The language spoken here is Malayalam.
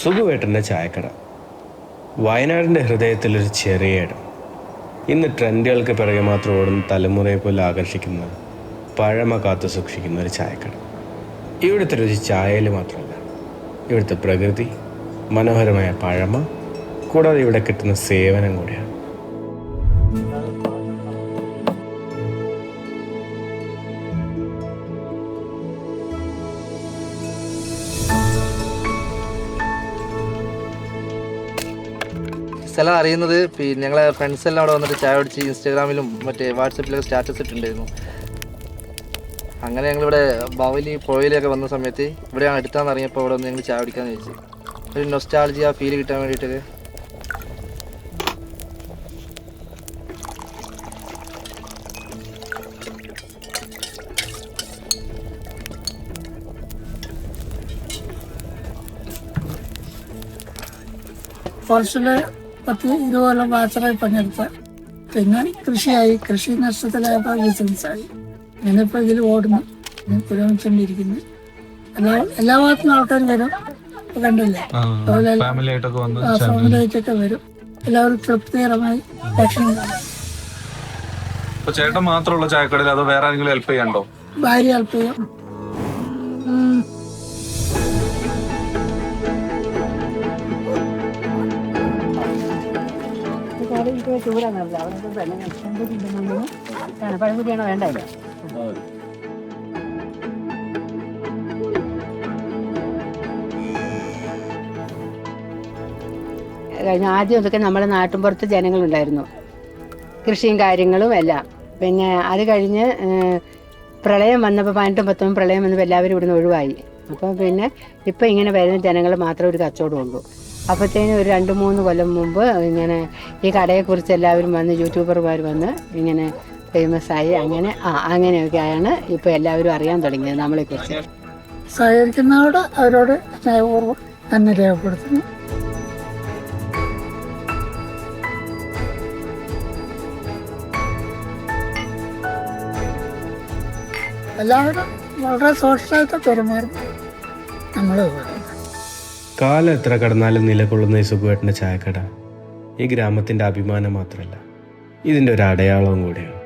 സുഖുവേട്ടൻ്റെ ചായക്കട. വയനാടിൻ്റെ ഹൃദയത്തിലൊരു ചെറിയ ഇടം. ഇന്ന് ട്രെൻഡുകൾക്ക് പിറകെ മാത്രം ഓടുന്ന തലമുറയെ പോലെ ആകർഷിക്കുന്ന പഴമ കാത്തു സൂക്ഷിക്കുന്ന ഒരു ചായക്കട. ഇവിടുത്തെ രുചി ചായയിൽ മാത്രമല്ല, ഇവിടുത്തെ പ്രകൃതി, മനോഹരമായ പഴമ, കൂടാതെ ഇവിടെ കിട്ടുന്ന സേവനം കൂടിയാണ്. സ്ഥലം അറിയുന്നത് പിന്നെ ഞങ്ങളെ ഫ്രണ്ട്സ് എല്ലാം അവിടെ വന്നിട്ട് ചായ കുടിച്ച് ഇൻസ്റ്റാഗ്രാമിലും മറ്റേ വാട്സപ്പിലൊക്കെ സ്റ്റാറ്റസ് ഇട്ടിട്ടുണ്ടായിരുന്നു. അങ്ങനെ ഞങ്ങളിവിടെ ബവലി പുഴയിലൊക്കെ വന്ന സമയത്ത് ഇവിടെയാണ് എടുത്താന്ന് അറിഞ്ഞപ്പോൾ ഇവിടെ വന്ന് ഞങ്ങൾ ചായ കുടിക്കാന്ന് ചോദിച്ചു. ഒരു നൊസ്റ്റാൾജിയ ഫീൽ കിട്ടാൻ വേണ്ടിയിട്ടൊക്കെ. ഫോറസ്റ്റില് 10-20 കൊല്ലം ബാച്ചറായി പണിയെടുത്ത, പിന്നെ കൃഷിയായി, കൃഷി നഷ്ടത്തിലായപ്പോൾ ബിസിനസ്സായി. ഞാനിപ്പോൾ ഇതിൽ ഓടുന്നു, പുരോഗമിച്ചുകൊണ്ടിരിക്കുന്നു. എല്ലാ ഭാഗത്തും ആൾക്കാർ വരും, കണ്ടില്ലേ, ഫാമിലിയായിട്ടൊക്കെ വരും. എല്ലാവരും തൃപ്തികരമായി ഭക്ഷണം കാണും. ചേട്ടൻ മാത്രമുള്ള ചായക്കടയിൽ അതോ വേറെ ആരെങ്കിലും ഹെൽപ്പ് ചെയ്യാണ്ടോ? ഭാര്യ ഹെൽപ്പ് ചെയ്യും. പഴംകുടിയാണോ വേണ്ടല്ലോ. കഴിഞ്ഞ ആദ്യമൊക്കെ നമ്മുടെ നാട്ടിൻപുറത്ത് ജനങ്ങളുണ്ടായിരുന്നു, കൃഷിയും കാര്യങ്ങളും എല്ലാം. പിന്നെ അത് കഴിഞ്ഞ് പ്രളയം വന്നപ്പോൾ 18-19 പ്രളയം വന്നപ്പോൾ എല്ലാവരും ഇവിടുന്ന് ഒഴിവായി. അപ്പോൾ പിന്നെ ഇപ്പം ഇങ്ങനെ വരുന്ന ജനങ്ങൾ മാത്രമേ ഒരു കച്ചവടമുള്ളൂ. അപ്പോഴത്തേനും ഒരു 2-3 കൊല്ലം മുമ്പ് ഇങ്ങനെ ഈ കടയെക്കുറിച്ച് എല്ലാവരും വന്ന്, യൂട്യൂബർമാർ വന്ന് ഇങ്ങനെ ഫേമസായി. അങ്ങനെയൊക്കെയാണ് ഇപ്പോൾ എല്ലാവരും അറിയാൻ തുടങ്ങിയത് നമ്മളെക്കുറിച്ച്. സഹകരിക്കുന്നവരോട് അവരോട് സ്നേഹപൂർവ്വം തന്നെ രേഖപ്പെടുത്തുന്നു. എല്ലാവരും വളരെ സോഷ്യലായിട്ട് പെരുമാറും. നമ്മൾ കാലം എത്ര കടന്നാലും നിലകൊള്ളുന്ന ഈ സുഖുവേട്ടൻ്റെ ചായക്കട ഈ ഗ്രാമത്തിൻ്റെ അഭിമാനം മാത്രമല്ല, ഇതിൻ്റെ ഒരു അടയാളവും കൂടിയാണ്.